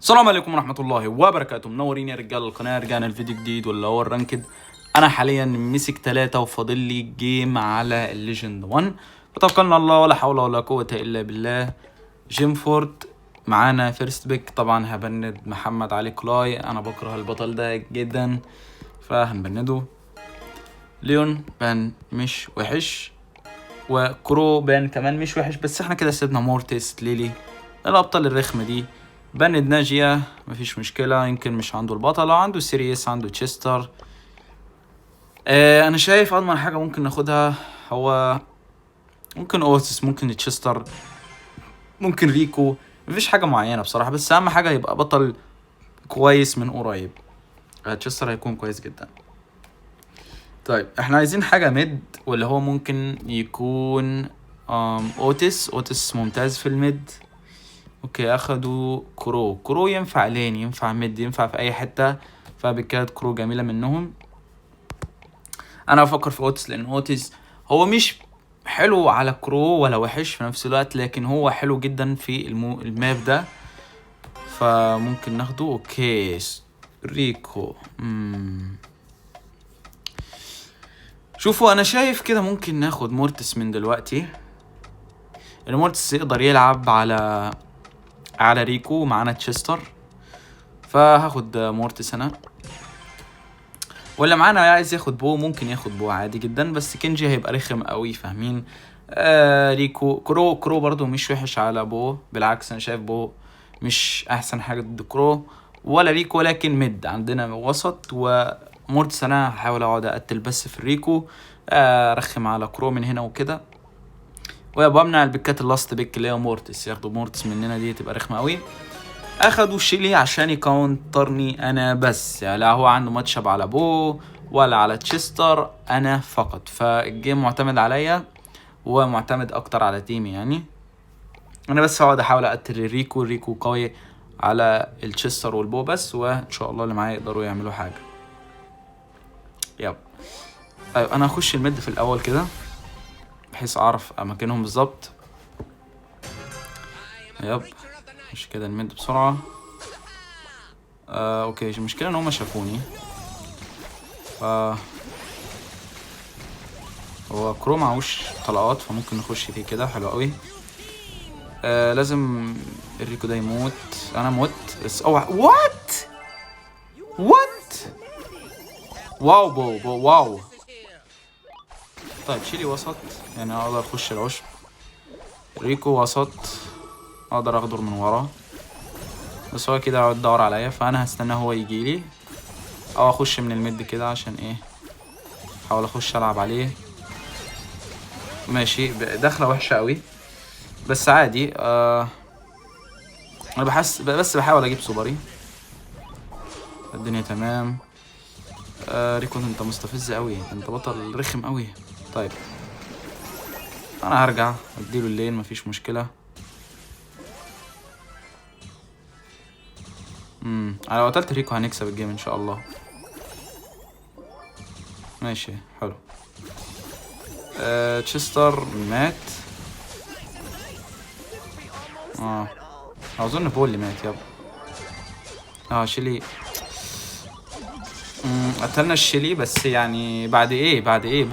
السلام عليكم ورحمة الله وبركاته. منورين يا رجال القناة. رجعنا الفيديو جديد واللي هو الرانكد. انا حاليا مسك 3 وفاضل لي جيم على الليجند 1. فتوكلنا الله ولا حول ولا قوة الا بالله. جيم فورد معانا فيرست بيك. طبعا هبند محمد علي كلاي، انا بكره البطل ده جدا فهنبنده. ليون بان مش وحش، وكرو بان كمان مش وحش، بس احنا كده سيبنا مورتيس ليلي الابطال الرخمة دي. بند ناجية مفيش مشكلة، يمكن مش عنده البطلة، عنده سيريس، عنده تشيستر. انا شايف اضمن حاجة ممكن ناخدها هو ممكن اوتس، ممكن تشيستر، ممكن ريكو. مفيش حاجة معينة بصراحة، بس اهم حاجة يبقى بطل كويس من قريب. تشيستر هيكون كويس جدا. طيب احنا عايزين حاجة ميد، واللي هو ممكن يكون اوتس ممتاز في الميد. اوكي اخدوا كرو ينفع لين، ينفع ميد، ينفع في اي حتة، فبكده كرو جميلة منهم. انا بفكر في اوتس لان اوتس هو مش حلو على كرو ولا وحش في نفس الوقت، لكن هو حلو جدا في الماب ده، فممكن ناخده. اوكي ريكو. شوفوا انا شايف كده ممكن ناخد مورتس من دلوقتي. المورتس يقدر يلعب على ريكو، معانا تشيستر، فهاخد مورتس انا. ولا معانا عايز ياخد بو، ممكن ياخد بو عادي جدا، بس كينجي هيبقى رخم قوي، فاهمين؟ ريكو كرو برضو مش وحش على بو، بالعكس انا شايف بو مش احسن حاجه ضد كرو ولا ريكو، ولكن ميد عندنا وسط. ومورتس انا هحاول اقعد اقتل بس في الريكو، رخم على كرو من هنا وكده، ويبقى امنع البيكات اللاست بيك اللي هي مورتس. ياخدوا مورتس مننا دي تبقى رخمه قوي. اخدوا شيلي عشان يكونترني انا بس، يعني لا هو عنده ماتشاب على بو ولا على تشيستر، انا فقط. فالجيم معتمد عليا ومعتمد اكتر على تيمي، يعني انا بس هقعد احاول اقتل ريكو قوي على التشيستر والبو بس، وان شاء الله اللي معايا يقدروا يعملوا حاجه. يب ايوه انا هخش الميد في الاول كده بحيث اعرف اماكنهم بالظبط. يب مش كده الميد بسرعه. اوكي المشكله ان هم شافوني. هو كرو معوش طلقات، فممكن نخش فيه كده حلو قوي. لازم الريكو ده يموت. انا موت بس وات واو بو واو. طيب شيلي وسط، يعني اقدر اخش العشب. ريكو وسط، اقدر اغدر من ورا، بس هو كده يقعد يدور عليا، فانا هستنى هو يجيلي او اخش من الميد كده عشان ايه، احاول اخش العب عليه. ماشي دخله وحشه قوي بس عادي. انا بس بحاول اجيب سوبري، الدنيا تمام. ريكون انت مستفز قوي، انت بطل رخم قوي. طيب انا هرجع اديله اللين، مفيش مشكله. انا لو قتلت ريكو هنكسب الجيم ان شاء الله. ماشي حلو. تشيستر مات. اظن بول اللي مات. يب شيلي. قتلنا الشيلي، بس يعني بعد ايه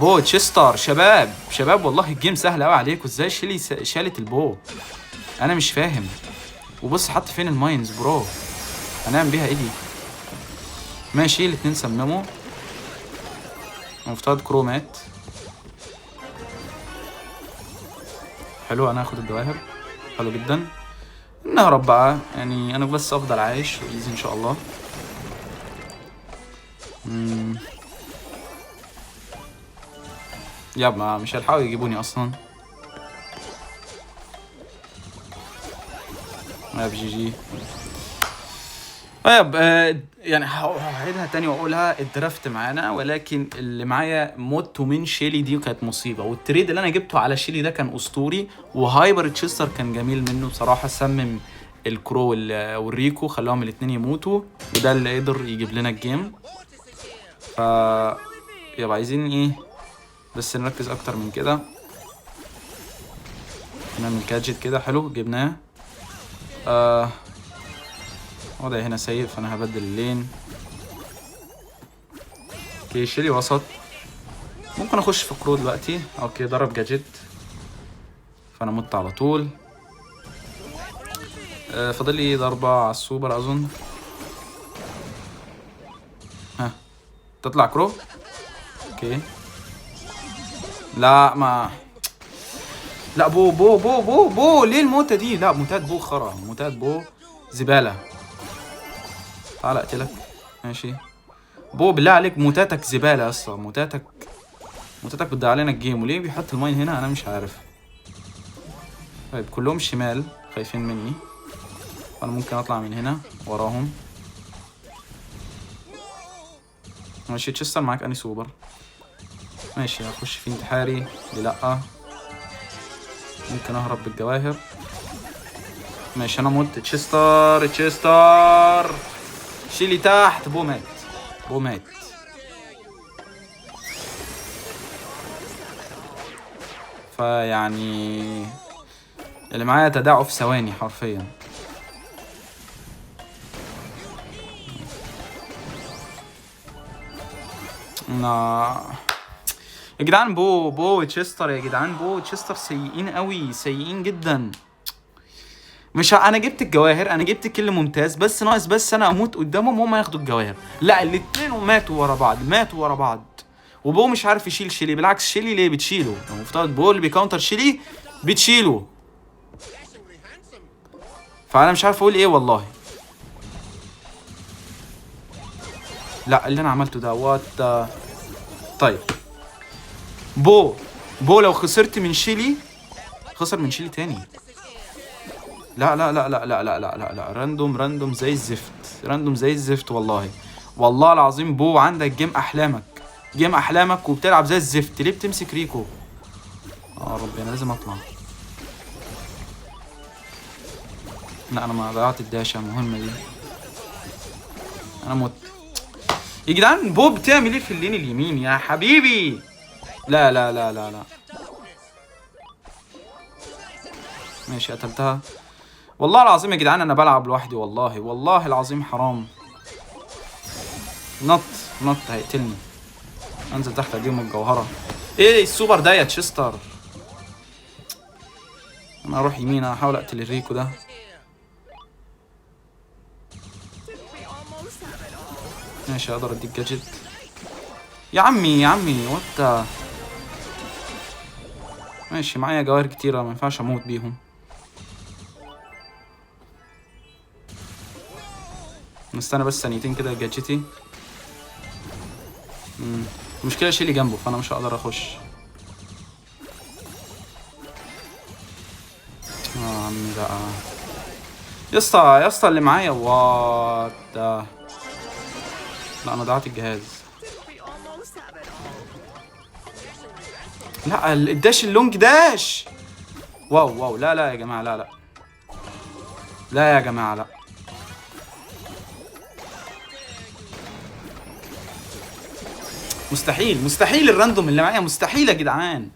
بو تشيستر. شباب والله الجيم سهل قوي عليكم. ازاي شيلي شالت البو؟ انا مش فاهم. وبص حط فين الماينز برو، هنعمل بيها ايه دي؟ ماشي الاتنين سمموا. مفترض كرو مات. حلو انا هاخد الجواهر، حلو جدا. نهرب بقى، يعني انا بس افضل عايش وايزي ان شاء الله. ياب مش هيلحقوا يجيبوني اصلا. ياب جي. طيب يعني هعيدها تاني واقولها. الدرافت معانا، ولكن اللي معايا موتو من شيلي دي كانت مصيبه، والتريد اللي انا جبته على شيلي ده كان اسطوري، وهايبر تشيستر كان جميل منه بصراحه. سمم الكرو والريكو، خلاهم الاتنين يموتوا، وده اللي قدر يجيب لنا الجيم. ف يبقى عايزين ايه بس نركز اكتر من كده. نعمل كاجت كده حلو جبناه. وضعي هنا سيء فانا هبدل اللين. اوكي شيلي وسط. ممكن اخش في كرو دلوقتي. اوكي ضرب جاجيت فانا مت على طول. فاضل لي ضربة على السوبر اظن. ها تطلع كرو. اوكي لا ما لا بو بو بو بو بو ليه الموتة دي؟ لا موتات بو خرا، موتات بو زبالة. تعال اقتلك ماشي بو بالله عليك، موتاتك زبالة اصلا، موتاتك بتضيع علينا الجيم. وليه بيحط الماين هنا انا مش عارف. طيب كلهم شمال خايفين مني، انا ممكن اطلع من هنا وراهم. ماشي تشستر معاك اني سوبر ماشي. هخش في انتحاري لا، ممكن اهرب بالجواهر ماشي. انا مت. تشستر شيلي تحت. بو مات. فيعني اللي معايا تداعوا في ثواني حرفيا. يا جدعان بو وتشستر، يا جدعان بو وتشستر سيئين قوي، سيئين جدا. مش انا جبت الجواهر، انا جبت كل ممتاز، بس ناقص بس انا اموت قدامهم وهم ياخدوا الجواهر. لا الاتنين ماتوا ورا بعض. وبو مش عارف يشيل شيلي. بالعكس شيلي ليه بتشيله؟ المفترض بو اللي بيكاونتر شيلي بتشيله. فانا مش عارف اقول ايه والله. لا اللي انا عملته ده وات. طيب بو لو خسرت من شيلي، خسر من شيلي تاني. لا لا لا لا لا لا لا لا لا راندوم زي الزفت والله العظيم. بو عندك جيم احلامك وبتلعب زي الزفت. ليه بتمسك ريكو؟ ربي انا لازم اطلع. لا انا ما ضيعت الداشة المهمة دي، انا مت. يا جدعان بو بتعمل ايه في اللين اليمين يا حبيبي؟ لا لا لا لا لا ماشي قتلتها. والله العظيم يا جدعان انا بلعب لوحدي، والله العظيم حرام. نط هيقتلني. انزل تحت اجيب الجوهرة. ايه السوبر ده يا تشستر؟ انا اروح يمين، انا هحاول اقتل الريكو ده. ماشي اقدر اديك جاجيت يا عمي وات. ماشي معايا جواهر كتيرة ما ينفعش اموت بيهم. نستنى بس ثانيتين كده جاجيتي. المشكلة شيلي جنبه فانا مش هقدر اخش. عمي بقى يا اسطى اللي معايا وات. لا انا ضيعت الجهاز. لا الداش اللونج داش. واو لا يا جماعة لا يا جماعة لا. مستحيل الراندوم اللي معايا، مستحيل يا جدعان.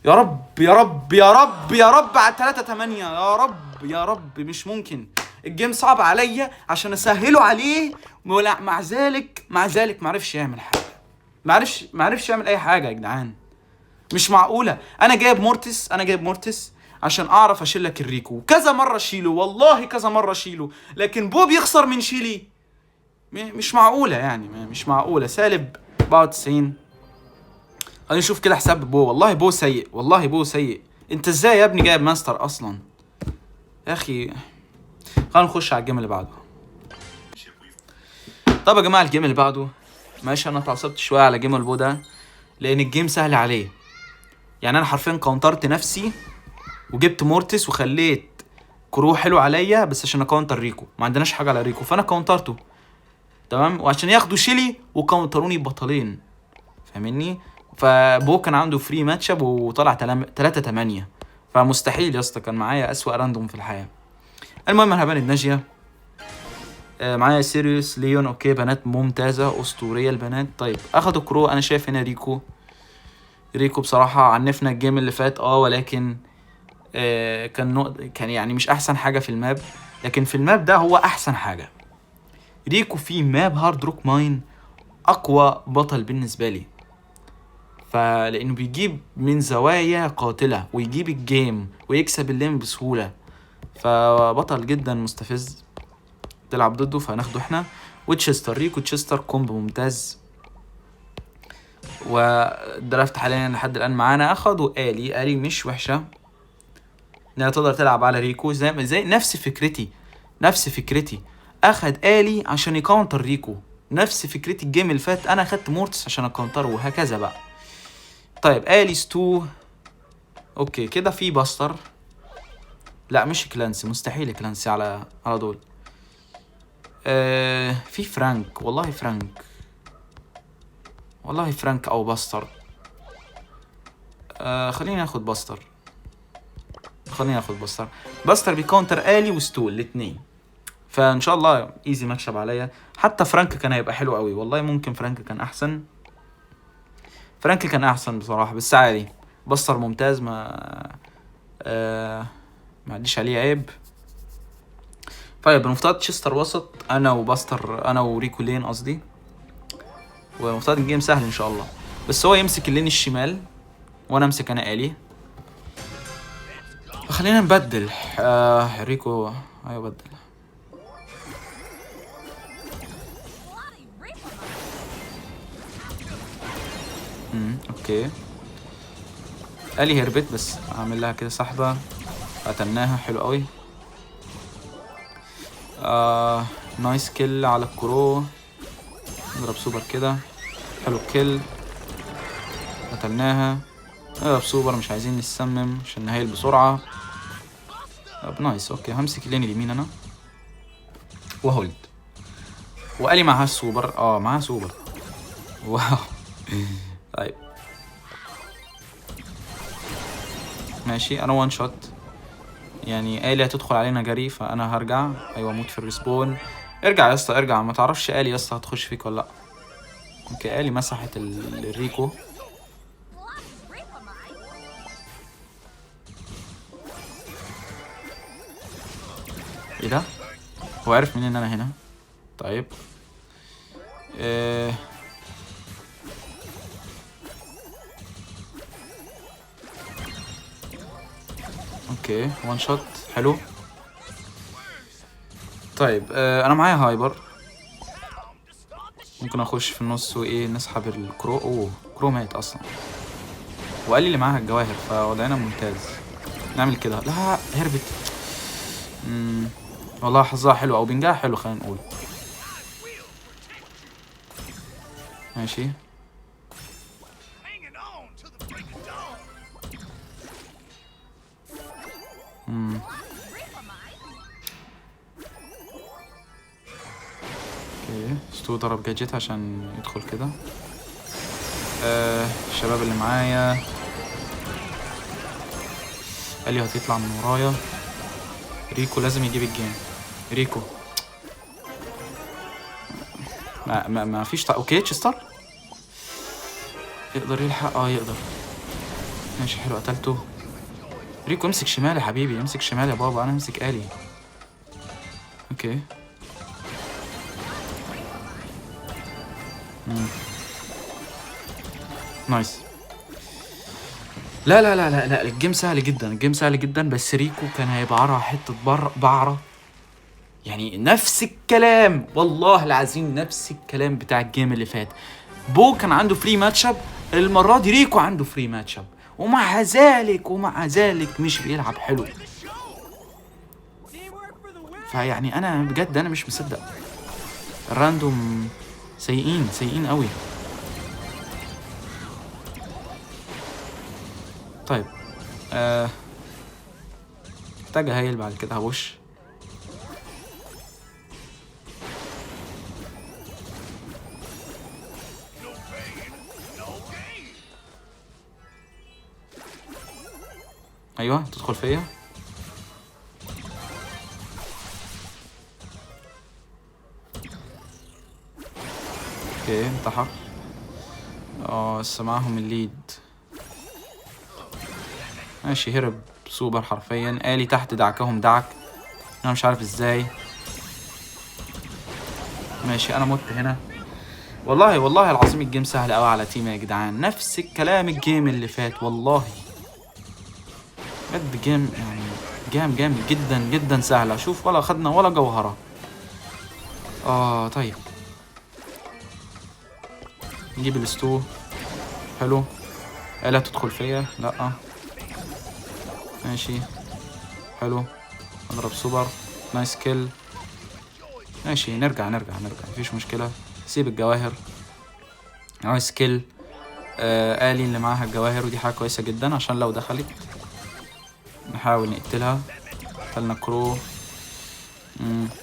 يا رب على 3-8. يا رب مش ممكن. الجيم صعب عليا عشان اسهله عليه، مع ذلك معرفش يعمل حاجه. معرفش يعمل اي حاجه يا جدعان. مش معقوله. انا جايب مورتس عشان اعرف اشيل لك الريكو. كذا مره اشيله والله، لكن بوب يخسر من شيلي. مش معقوله يعني، مش معقوله. سالب 94. خلينا نشوف كده حساب بو. والله بو سيء. انت ازاي يا ابني جايب ماستر اصلا يا اخي؟ خلينا نخش على الجيم اللي بعده. طب يا جماعه الجيم اللي بعده ماشي. انا اتعصبت شويه على جيم البو ده لان الجيم سهل عليه. يعني انا حرفيا كونترت نفسي وجبت مورتس وخليت كرو حلو عليا بس عشان اكونتر ريكو. ما عندناش حاجه على ريكو فانا كونترته تمام، وعشان ياخدوا شيلي وكونتروني بطلين فاهمني. فبو كان عنده فري ماتشاب وطلع 3-8. فمستحيل يا اسطى. كان معايا اسوأ راندوم في الحياه. المهم انا هبان الناجيه. معايا سيريوس ليون. اوكي بنات ممتازه اسطوريه البنات. طيب اخدوا كرو. انا شايف هنا ريكو بصراحه عنفنا الجيم اللي فات ولكن كان يعني مش احسن حاجه في الماب. لكن في الماب ده هو احسن حاجه. ريكو في ماب هارد روك ماين اقوى بطل بالنسبه لي، فلانه بيجيب من زوايا قاتله ويجيب الجيم ويكسب اللين بسهوله، فبطل جدا مستفز تلعب ضده. فهناخده احنا وتشستر. ريكو تشستر كومبو ممتاز، والدرافت حاليا لحد الان معانا اخدوا آلي مش وحشه، انها تقدر تلعب على ريكو زي نفس فكرتي. اخد آلي عشان يكاونتر ريكو، نفس فكرتي الجيم اللي فات انا اخدت مورتس عشان اكاونتره، وهكذا بقى. طيب آلي ستو اوكي كده. في باستر، لا مش كلانسي، مستحيل كلانسي على دول. في فرانك، والله فرانك او باستر. خليني اخد باستر. باستر بيكونتر آلي وستول الاثنين، فان شاء الله ايزي مكسب عليا. حتى فرانك كان هيبقى حلو قوي والله، ممكن فرانك كان احسن بصراحه، بس عادي. باستر ممتاز، ما عنديش عليه عيب. طيب المفترض تشستر وسط، انا وريكو لين قصدي، ومفترض الجيم سهل ان شاء الله. بس هو يمسك اللين الشمال وانا امسك انا آلي. خلينا نبدل. ريكو ايوه بدل. اوكي آلي هربت، بس اعمل لها كده سحبه، قتلناها حلو قوي. نايس كيل على الكرو، نضرب سوبر كده، حلو كيل، قتلناها. نضرب سوبر، مش عايزين نسمم عشان نهيل بسرعه. نايس. اوكي همسك اللين اليمين انا وهولد، وآلي معها السوبر. معها سوبر. واو. طيب ماشي، انا وان شوت يعني. آلي هتدخل علينا جري، فانا هرجع. ايوه موت في الريسبون. ارجع يا اسطى ارجع، ما تعرفش آلي يا اسطى هتخش فيك ولا لا. اوكي آلي مسحت الريكو. ايه ده؟ هو عارف منين ان انا هنا؟ طيب اوكي وان شوت حلو. طيب انا معايا هايبر، ممكن اخش في النص وايه نسحب الكرو. كرو مات اصلا، وقال لي اللي معاها الجواهر، فوضعنا ممتاز. نعمل كده. لا هربت. والله حظها حلو او بنجاها حلو، خلينا نقول. ماشي اوكي. ستو ضرب جاجيت عشان يدخل كده. الشباب اللي معايا قال لي هتطلع من ورايا. ريكو لازم يجيب الجيم. ريكو ما فيش اوكي تشستر يقدر يلحق. يقدر. ماشي حلو قتلته. ريكو امسك شمال يا حبيبي، امسك شمال يا بابا، انا امسك آلي. اوكي نايس. لا لا لا لا لا، الجيم سهل جدا، بس ريكو كان هيبعرها حته بعره يعني. نفس الكلام والله العظيم، نفس الكلام بتاع الجيم اللي فات. بو كان عنده فري ماتش اب، المره دي ريكو عنده فري ماتش اب، ومع ذلك مش بيلعب حلو. فيعني انا بجد انا مش مصدق. الراندوم سيئين قوي. طيب محتاج هايل بعد كده هبوش. ايوه تدخل فيا. اوكي انتحر. لسه معاهم الليد. ماشي هرب سوبر حرفيا. آلي تحت دعكهم دعك. انا مش عارف ازاي. ماشي انا مت هنا. والله العظيم الجيم سهل قوي على تيم يا جدعان، نفس الكلام الجيم اللي فات والله بجد. جيم يعني جامد جدا جدا سهلة. شوف ولا اخدنا ولا جوهرة. طيب نجيب الستو. حلو. لا تدخل فيا لا. ماشي حلو. اضرب سوبر. نايس كيل. ماشي نرجع مفيش مشكلة. سيب الجواهر. نايس كيل. آلي اللي معاها الجواهر، ودي حاجة كويسة جدا عشان لو دخلت نحاول نقتلها. قتلنا كرو.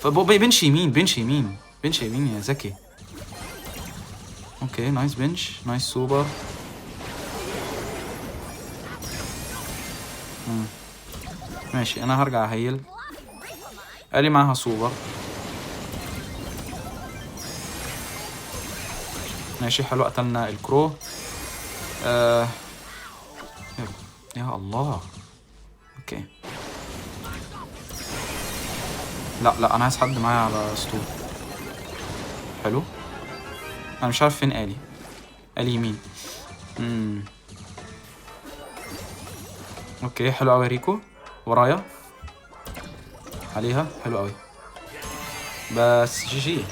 بنش يمين يا ذكي. اوكي نايس بنش. نايس سوبر. ماشي انا هرجع هيل. آلي معاها سوبر. ماشي حلو. قتلنا الكرو. يا الله. اوكي لا انا عايز حد معايا على ستور. حلو. انا مش عارف فين آلي. آلي يمين. اوكي حلو قوي. ريكو ورايا عليها. حلو قوي. بس جي جي.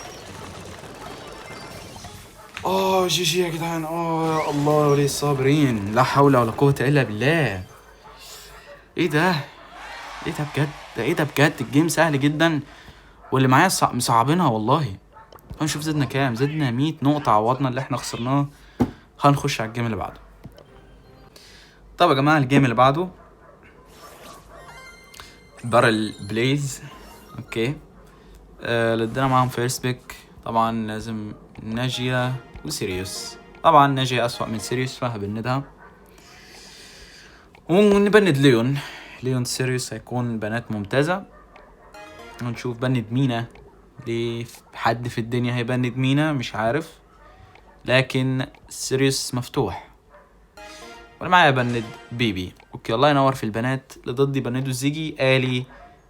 جي جي يا جدعان. يا الله ولي الصابرين. لا حول ولا قوة الا بالله. ايه ده بجد. ايه ده بجد. الجيم سهل جدا واللي معايا مصعبينها والله. هنشوف زدنا كام. زدنا 100 نقطة عوضنا اللي احنا خسرناه. هنخش على الجيم اللي بعده. طب يا جماعة الجيم اللي بعده بارل بليز. اوكي اللي ادينا معاهم فيرست بيك. طبعا لازم ناجيا وسيريوس. طبعا ناجيا اسوأ من سيريوس فهبندها. ونبند ليون سيريوس هيكون بنات ممتازة. ونشوف بند مينا. ليه حد في الدنيا هيبند مينا مش عارف، لكن سيريوس مفتوح. وانا معايا بند بيبي. اوكي الله ينور. في البنات اللي ضدي بندوا زيجي آلي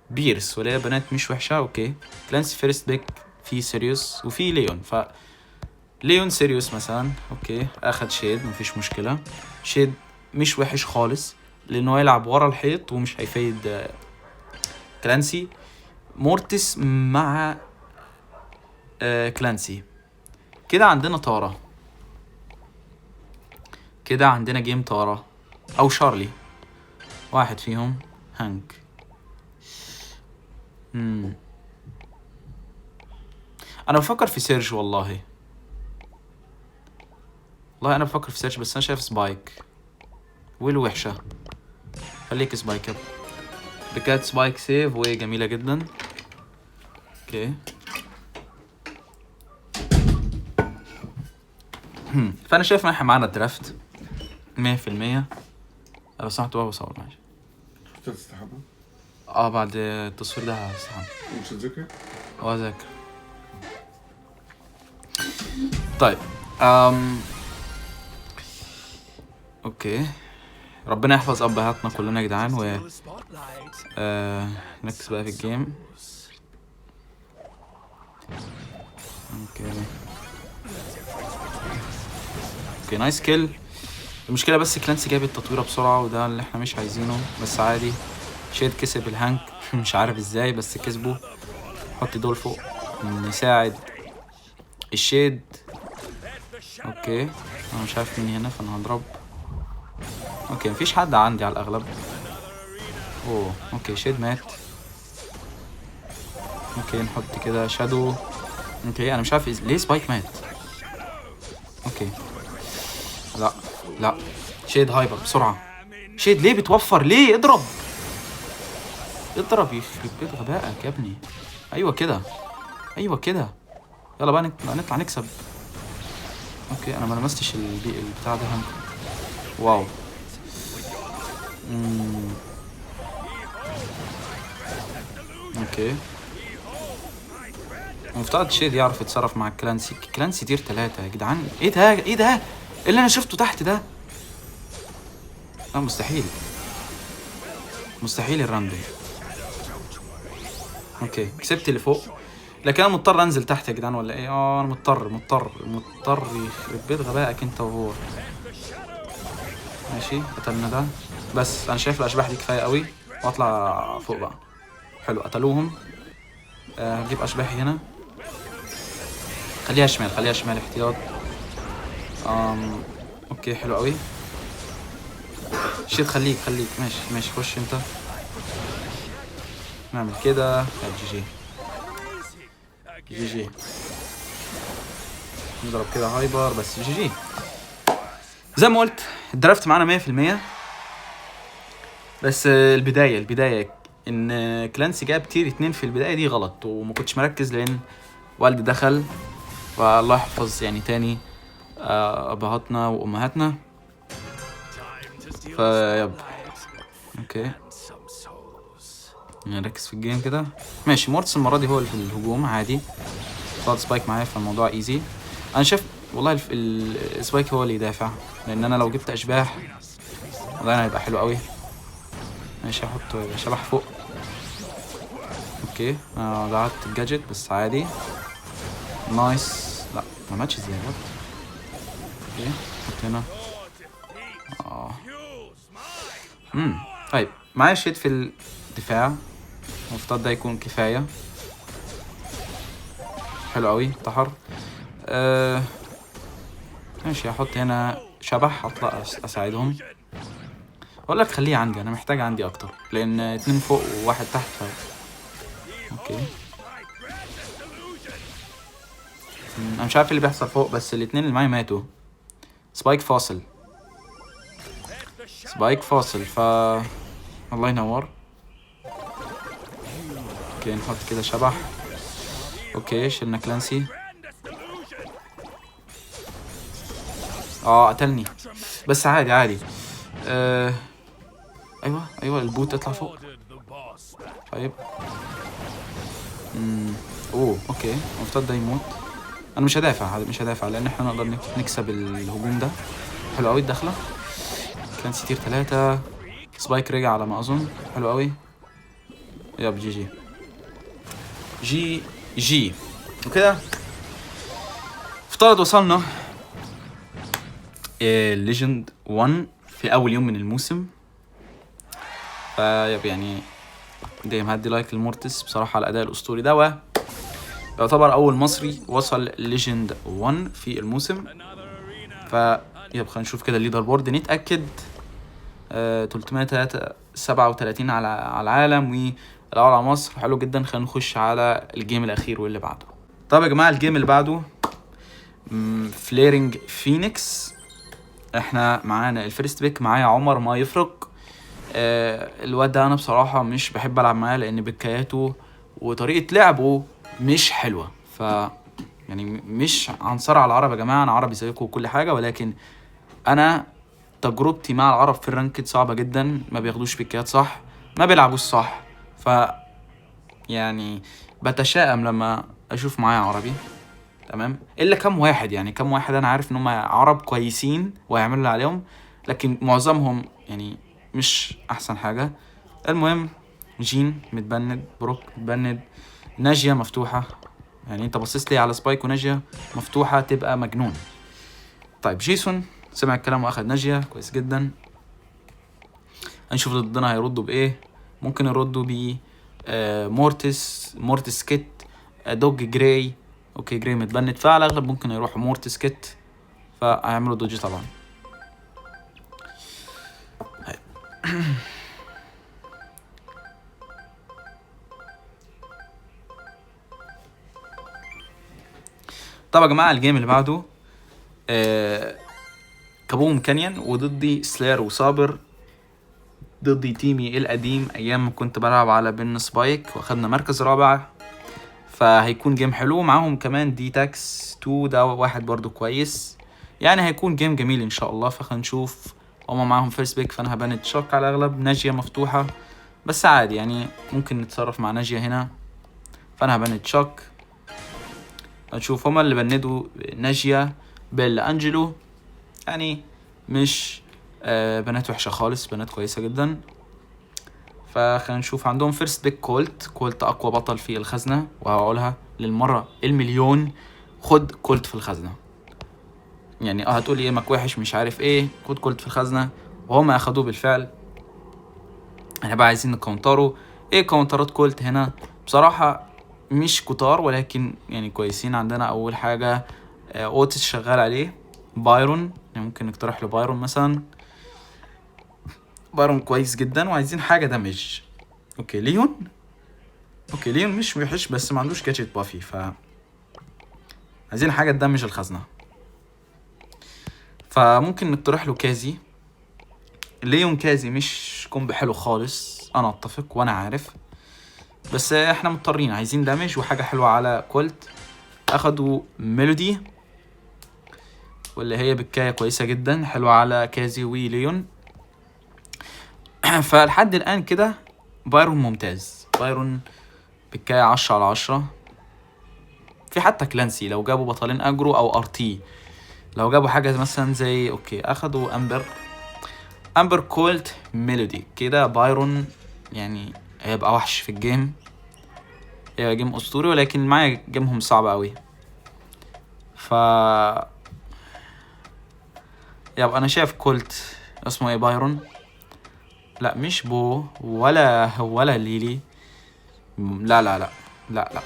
بيرس، ولا بنات مش وحشة. اوكي كلانسي فيرست بيك في سيريوس وفي ليون. ليون سيريوس مثلا. اوكي اخد شيد مفيش مشكلة. شيد مش وحش خالص لانه يلعب ورا الحيط ومش هيفيد كلانسي. مورتس مع كلانسي. كده عندنا تارا. كده عندنا جيم تارا او شارلي. واحد فيهم هانك. انا بفكر في سيرج والله انا بفكر في سيرج، بس انا شايف سبايك ويلو وحشة. خليك سبايك. بكات سبايك سيف وهي جميلة جدا. اوكي فانا شايف ان احنا معانا الدرافت 100%. لو سمحت بقى بصور معلش. تستحمى؟ بعد التصوير ده هستحمى. مش هتذاكر؟ ذاكر. طيب اوكي ربنا يحفظ ابهاتنا كلنا يا جدعان. و نركز بقى في الجيم. اوكي نايس كيل. المشكله بس كلانسي جاب التطويره بسرعه وده اللي احنا مش عايزينه، بس عادي. شيد كسب الهانك مش عارف ازاي بس كسبه. حط دول فوق نساعد الشيد. اوكي انا مش عارف مين هنا فانا هضرب. اوكي مفيش حد عندي على الاغلب. اوكي شيد مات. اوكي نحط كده شادو. اوكي انا مش عارف ليه سبايك مات. اوكي لا شيد هايبر بسرعه. شيد ليه بتوفر؟ ليه اضرب يخرب بيت غبائك يا ابني. ايوه كده يلا بقى نطلع نكسب. اوكي انا ما لمستش البتاع ده. واو. اوكي مفترض شيد يعرف يتصرف مع كلانسي تير 3 يا جدعان. ايه ده اللي انا شفته تحت ده؟ لا مستحيل الراندوم. اوكي كسبت اللي فوق، لكن انا مضطر انزل تحت يا جدعان ولا ايه؟ انا مضطر يخرب بيت غبائك انت وهو. ماشي قتلنا ده، بس انا شايف الاشباح دي كفايه قوي، واطلع فوق بقى. حلو قتلوهم. هجيب اشباحي هنا، خليها شمال احتياط. اوكي حلو قوي. شيت خليك ماشي خش انت. نعمل كده. جي نضرب كده هايبر بس. جي زي ما قلت الدرافت معانا 100%. بس البداية ان كلانسي جاب تير 2 في البداية دي غلط، وما كنتش مركز لان والدي دخل، والله يحفظ يعني تاني ابهاتنا وامهاتنا. فيب اوكي نركز في الجيم كده. ماشي مورتس المرة دي هو اللي في الهجوم عادي، طلعت سبايك معايا فالموضوع ايزي. انا شايف والله السبايك هو اللي يدافع، لان انا لو جبت اشباح والله انا هيبقى حلو قوي. ماشي هحط شبح فوق. اوكي ضيعت الجاجيت بس عادي. نايس. لا ما ماتش ازاي بقى. اوكي حط هنا. طيب معايا شيت في الدفاع، المفترض ده يكون كفايه. حلو قوي انتحر. ماشي هحط هنا شبح اطلع اساعدهم. اقول لك خليه عندي، انا محتاج عندي اكتر لان 2 فوق وواحد تحت اوكي انا مش عارف اللي بيحصل فوق، بس الاتنين اللي معايا ماتوا. سبايك فاصل الله ينور. اوكي نحط كده شبح. اوكي شلنا كلانسي. قتلني بس عادي ايوه البوت اطلع فوق. طيب اوكي المفترض ده يموت. انا مش هدافع لان احنا نقدر نكسب الهجوم ده. حلو قوي الدخله. كلانسي تير 3. سبايك رجع على ما اظن. حلو قوي. يب جي وكده افترض وصلنا ليجند 1 في اول يوم من الموسم. فيب يعني دايما هدي لايك للمورتس بصراحه على الاداء الاسطوري ده، يعتبر اول مصري وصل ليجند 1 في الموسم. فيب خلينا نشوف كده الليدر بورد نتاكد. 337 على العالم والاول على مصر. حلو جدا. خلينا نخش على الجيم الاخير واللي بعده. طب يا جماعه الجيم اللي بعده فليرنج فينيكس. احنا معانا الفيرست بيك، معايا عمر ما يفرق. الواد ده انا بصراحه مش بحب العب معاه لان بكاياته وطريقه لعبه مش حلوه. ف يعني مش عنصر على العرب يا جماعه، انا عربي زيكم وكل حاجه، ولكن انا تجربتي مع العرب في الرانكد صعبه جدا. ما بياخدوش بكايات صح، ما بيلعبوش صح. ف يعني بتشائم لما اشوف معايا عربي. تمام الا كم واحد انا عارف ان هم عرب كويسين وهيعملوا عليهم، لكن معظمهم يعني مش احسن حاجه. المهم جين متبند، بروك متبند، ناجية مفتوحه. يعني انت بصيت لي على سبايك وناجية مفتوحه تبقى مجنون. طيب جيسون سمع الكلام واخد ناجية كويس جدا. هنشوف ضدنا هيردوا بايه. ممكن يردوا ب مورتس كيت، دوج جراي. اوكي جراي متبند، فعلى الاغلب ممكن يروحوا مورتس كيت، فهيعملوا دوجي طبعا. طبعا يا جماعه الجيم اللي بعده كابوم كانيون وضدي سلاير وصابر. ضدي تيمي القديم ايام ما كنت بلعب على بن سبايك واخدنا مركز رابع. فهيكون جيم حلو. معاهم كمان دي تاكس 2 ده واحد برضو كويس. يعني هيكون جيم جميل ان شاء الله. فخلينا نشوف. هما معاهم فيرست بيك فانا هباند شوك على الاغلب. ناجية مفتوحة بس عادي يعني ممكن نتصرف مع ناجية هنا، فانا هباند شوك. نشوف هما اللي بندوا ناجية بيلا انجلو. يعني مش بنات وحشة خالص، بنات كويسة جدا. فخلينا نشوف. عندهم فيرست بيك كولت اقوى بطل في الخزنة، وهقولها للمرة المليون، خد كولت في الخزنة. يعني هتقولي ايه ماك وحش مش عارف ايه، خد كولت في الخزنة، وهم اخدوه بالفعل. احنا بقى عايزين نكونتروا. ايه كونترات كولت هنا؟ بصراحة مش كتار، ولكن يعني كويسين. عندنا اول حاجة اوتس شغال عليه، بايرون، يعني ممكن نقترح له بايرون مثلا. بايرون كويس جدا. وعايزين حاجة دمج. اوكي ليون مش وحش، بس ما عندوش جاتشت بافي، ف عايزين حاجة تدمج الخزنة. فممكن نقترح له كازي. ليون كازي مش كومب حلو خالص، انا اتفق وانا عارف، بس احنا مضطرين، عايزين دمج وحاجة حلوة على كولت. اخدوا ميلودي، واللي هي بكاية كويسة جدا، حلوة على كازي وليون. فلحد الان كده بايرون ممتاز. بايرون بكاية 10/10. في حتى كلانسي لو جابوا بطلين اجرو او ارتي، لو جابوا حاجة مثلا زي اوكي اخدوا امبر كولت ميلودي كده. بايرون يعني هيبقى وحش في الجيم، هيبقى جيم اسطوري، ولكن معايا جيمهم صعب قوي. ف يبقى انا شايف كولت اسمه ايه، بايرون، لا مش بو ولا ليلي، لا لا لا لا لا.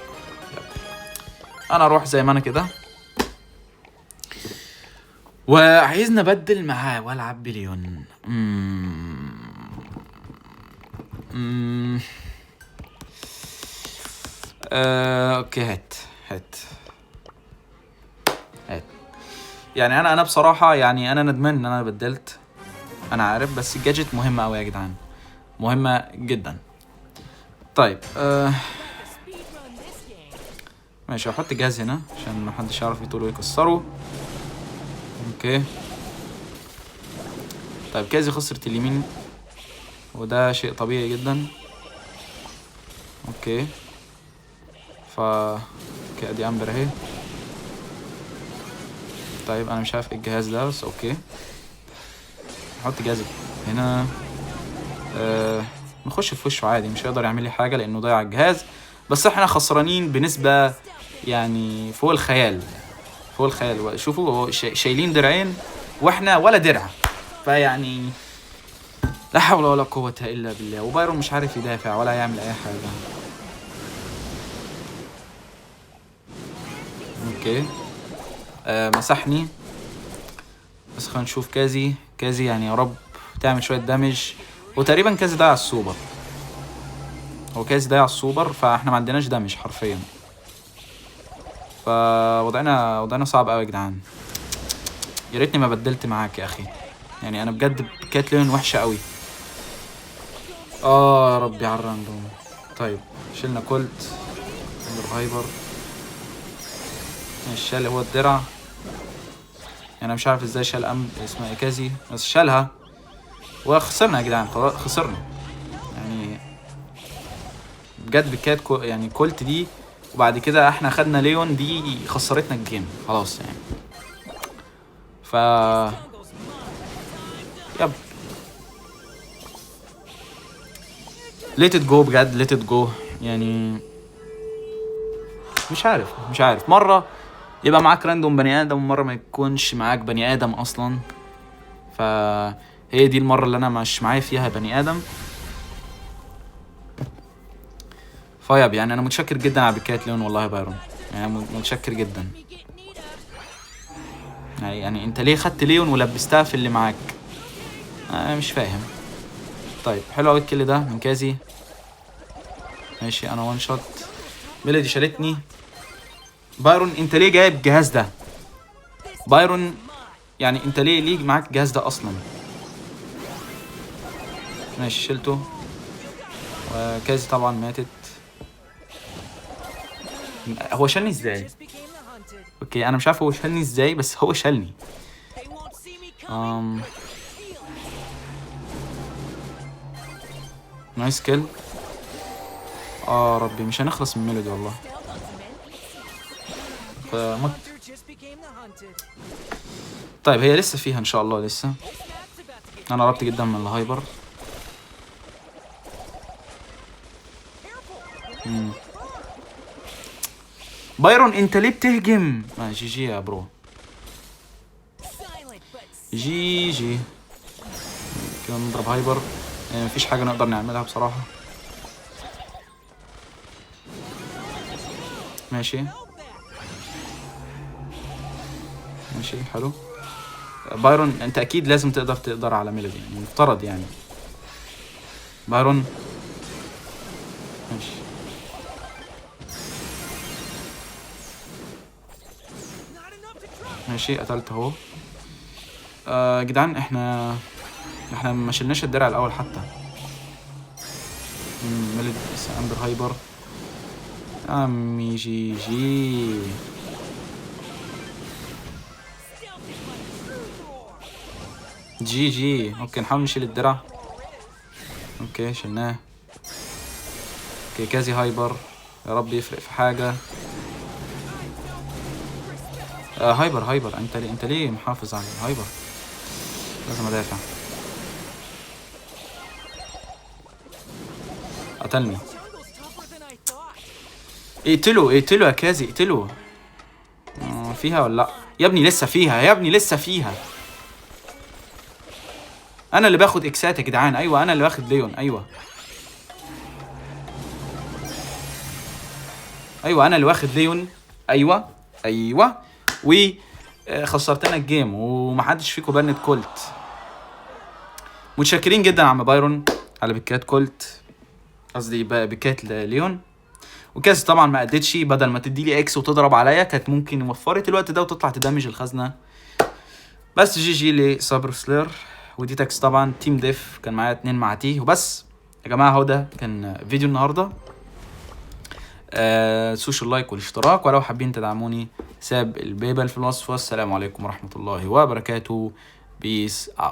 انا اروح زي ما انا كده، وعايز نبدل معاه والعب بليون. اوكي هات. يعني انا بصراحه، يعني انا ندمان ان انا بدلت، انا عارف، بس الجاجت مهمه قوي يا جدعان، مهمه جدا. طيب ماشي، هحط الجهاز هنا عشان محدش يعرف يطوله ويكسره. اوكي طيب كازي خسرت اليمين، وده شيء طبيعي جدا. اوكي اوكي ادي امبر اهي. طيب انا مش عارف ايه الجهاز ده، بس اوكي نحط جهاز هنا. نخش في وشه عادي، مش هيقدر يعمل لي حاجه لانه ضيع الجهاز، بس احنا خسرانين بنسبه يعني فوق الخيال. شوفوا شايلين درعين واحنا ولا درع، فيعني لا حول ولا قوه الا بالله. وبايرون مش عارف يدافع ولا يعمل اي حاجه. اوكي مسحني، بس خلينا نشوف كازي يعني يا رب تعمل شويه دامج. وتقريبا كازي ضيع السوبر، فاحنا ما عندناش دامج حرفيا. فوضعنا صعب قوي يا جدعان. يا ريتني ما بدلت معاك يا اخي، يعني انا بجد كانت لين وحشه قوي. يا ربي على الراندوم. طيب شلنا كولت هايبر، شال هو الدرع. انا مش عارف ازاي شال اسمها ايه كازي، بس شالها وخسرنا يا جدعان، خلاص خسرنا يعني بجد. بكات يعني كولت دي، وبعد كده احنا خدنا ليون دي، خسرتنا الجيم خلاص يعني. ف يب ليت ات جو بجد، ليت ات جو يعني. مش عارف مره يبقى معاك راندوم بني ادم، ومره ما يكونش معاك بني ادم اصلا. فهي دي المره اللي انا مش معايا فيها بني ادم. فيب يعني انا متشكر جدا على بكاية ليون والله يا بايرون، يعني متشكر جدا. يعني انت ليه خدت ليون ولبستها في اللي معاك؟ انا مش فاهم. طيب حلو قوي الكل ده من كازي. ماشي انا وان شوت. ميلودي شالتني. بايرون انت ليه جايب الجهاز ده؟ بايرون يعني انت ليه معاك الجهاز ده اصلا؟ ماشي شلته. وكازي طبعا ماتت. هو شالني ازاي؟ اوكي انا مش عارف هو شالني ازاي، بس هو شالني. نايس كيل. ربي مش هنخلص من ميلودي والله. فمت. طيب هي لسه فيها ان شاء الله، لسه. انا قربت جدا من الهايبر. بايرون انت ليه بتهجم؟ جي جي يا برو، جي جي. كده نضرب هايبر، مفيش حاجة نقدر نعملها بصراحة. ماشي ماشي حلو. بايرون انت اكيد لازم تقدر على ميلودي يعني، مفترض يعني. بايرون ماشي ماشي، قتلت اهو. جدعان احنا ما شلناش الدرع الاول حتى. ميلودي اندر هايبر. عمي جي جي. جي جي. اوكي نحاول نشيل الدرع. اوكي شلناه. اوكي كازي هايبر، يا رب يفرق في حاجة. هايبر انت ليه محافظ على هايبر؟ لازم ادافع. قتلني. اقتله يا كازي، اقتله. فيها ولا لا؟ يا ابني لسه فيها، يا ابني لسه فيها. انا اللي باخد اكسات يا جدعان. ايوه انا اللي باخد ليون. ايوه انا اللي واخد ليون. ايوه وخسرتنا الجيم ومحدش فيكم بنت كولت. متشكرين جدا يا عم بايرون على بكات كولت، قصدي بكات ليون. وكاس طبعا ما ادتش، بدل ما تدي لي اكس وتضرب عليا كانت ممكن وفرت الوقت ده وتطلع تدمج الخزنه. بس جي جي لصبر سلير ودي تاكس. طبعا تيم ديف كان معايا 2 مع تي وبس. يا جماعه هو ده كان فيديو النهارده. تنسوش اللايك والاشتراك، ولو حابين تدعموني ساب البيبال في الوصف. والسلام عليكم ورحمه الله وبركاته. بيس اوت.